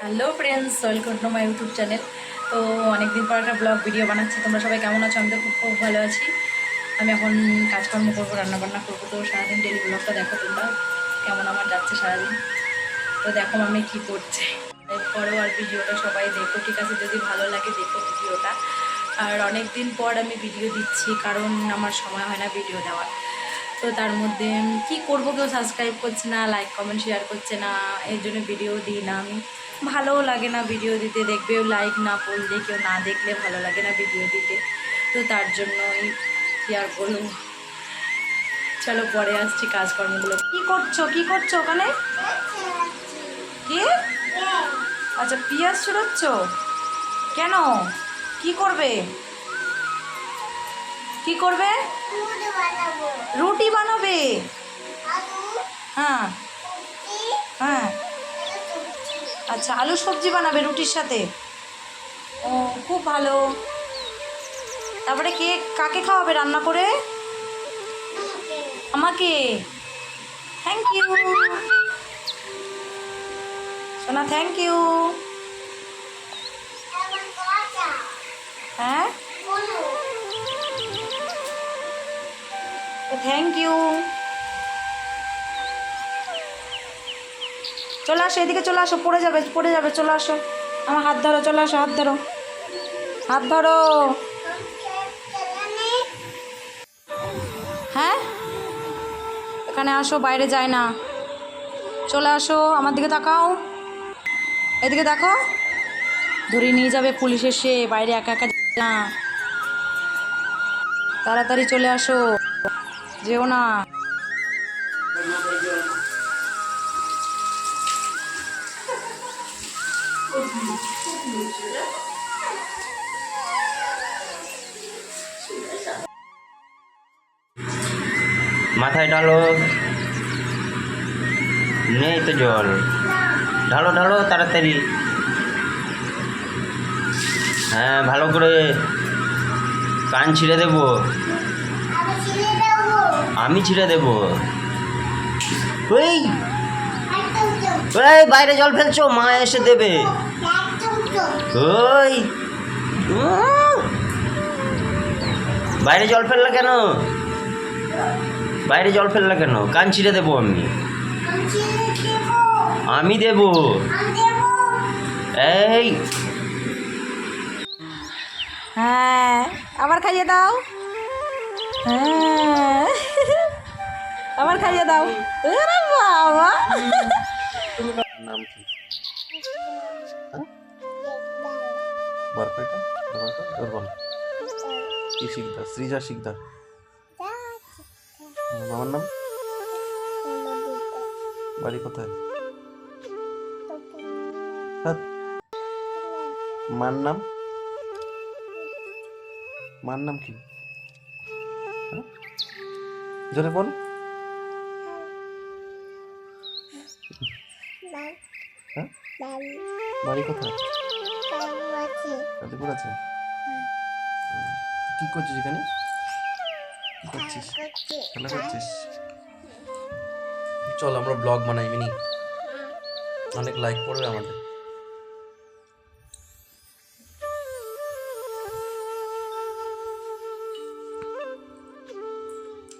Hello friends, welcome to my YouTube channel. তো অনেকদিন পর একটা ব্লগ ভিডিও বানাচ্ছি। তোমরা সবাই কেমন আছো? আমি তো খুব ভালো আছি। আমি এখন কাজকর্ম করবো, রান্নাবান্না করবো। তো সারাদিন ডেলি ব্লগটা দেখো তোমরা, কেমন আমার যাচ্ছে সারাদিন। তো দেখো আমি কী করছি। পরেও আর ভিডিওটা সবাই দেখো, ঠিক আছে? যদি ভালো লাগে দেখো ভিডিওটা। আর অনেক দিন পর আমি ভিডিও দিচ্ছি, কারণ আমার সময় হয় না ভিডিও দেওয়ার। তো তার মধ্যে কি করব, কেউ সাবস্ক্রাইব করছে না, লাইক কমেন্ট শেয়ার করছে না, এর জন্য ভিডিও দিই না আমি। ভালোও লাগে না ভিডিও দিতে, দেখবেও লাইক না করলে, কেউ না দেখলে ভালো লাগে না ভিডিও দিতে। তো তার জন্যই কি আর বলবো। চলো পরে আসছি কাজকর্মগুলো। কি করছো ওখানে? কি? আচ্ছা, পিঁয়াজ ছুড়োচ্ছ কেন? কি করবে? কি করবে? রুটি বানাবে? হ্যাঁ হ্যাঁ। আচ্ছা, আলু সবজি বানাবে রুটির সাথে? ও, খুব ভালো। তারপরে কাকে খাওয়াবে রান্না করে? আমাকে? থ্যাংক ইউ সোনা, থ্যাংক ইউ। হ্যাঁ, থ্যাংক ইউ। চলে আসো এদিকে, চলে আসো, পড়ে যাবে, চলে আসো। আমার হাত ধরো, চলে আসো, হাত ধরো, হাত ধরো। হ্যাঁ, এখানে আসো, বাইরে যায় না। চলে আসো, আমার দিকে তাকাও, এদিকে দেখো। ধরে নিয়ে যাবে পুলিশ এসে, বাইরে একা একা না। তাড়াতাড়ি চলে আসো, যেও না। মাথায় ঢালো, নেই তো জল। ঢালো ঢালো তাড়াতাড়ি। হ্যাঁ, ভালো করে। কান ছিঁড়ে দেবো, আমি ছিঁড়ে দেবো। ওই ওই বাইরে জল ফেলছো, মা এসে দেবে। ওই বাইরে জল ফেললা কেন? বাইরে জল ফেললা কেন? কান ছিঁড়ে দেবো আমি। আমি দেবো। এই হ্যাঁ, আবার খাইয়ে দাও। হ্যাঁ, আবার খাইয়ে দাও। আরে বাবা, নাম কি? বরপেটা বল। কি শিকদার? সৃজা শিকদার। মামার নাম? বাড়ি কোথায়? হাত। মার নাম? মার নাম কি? হ্যাঁ? জোরে বল। হ্যাঁ? বাড়ি কোথায়? কালীপুর আছে। কি করছিস এখানে? কি করছিস? খেলা করছিস? চল আমরা ব্লগ বানাই মিনি, অনেক লাইক পড়বে আমাদের।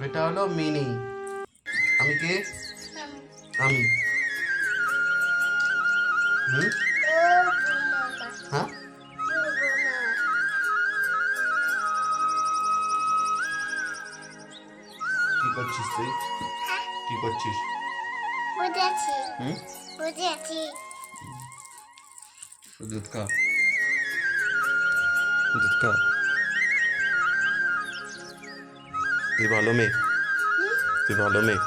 এটা হলো মিনি। আমি কে? আমি। হ্যাঁ, কি করছিস তুই? কি করছিস? দুধ খা, দুধ খা। তুই ভালো মেয়ে, তুই ভালো মেয়ে।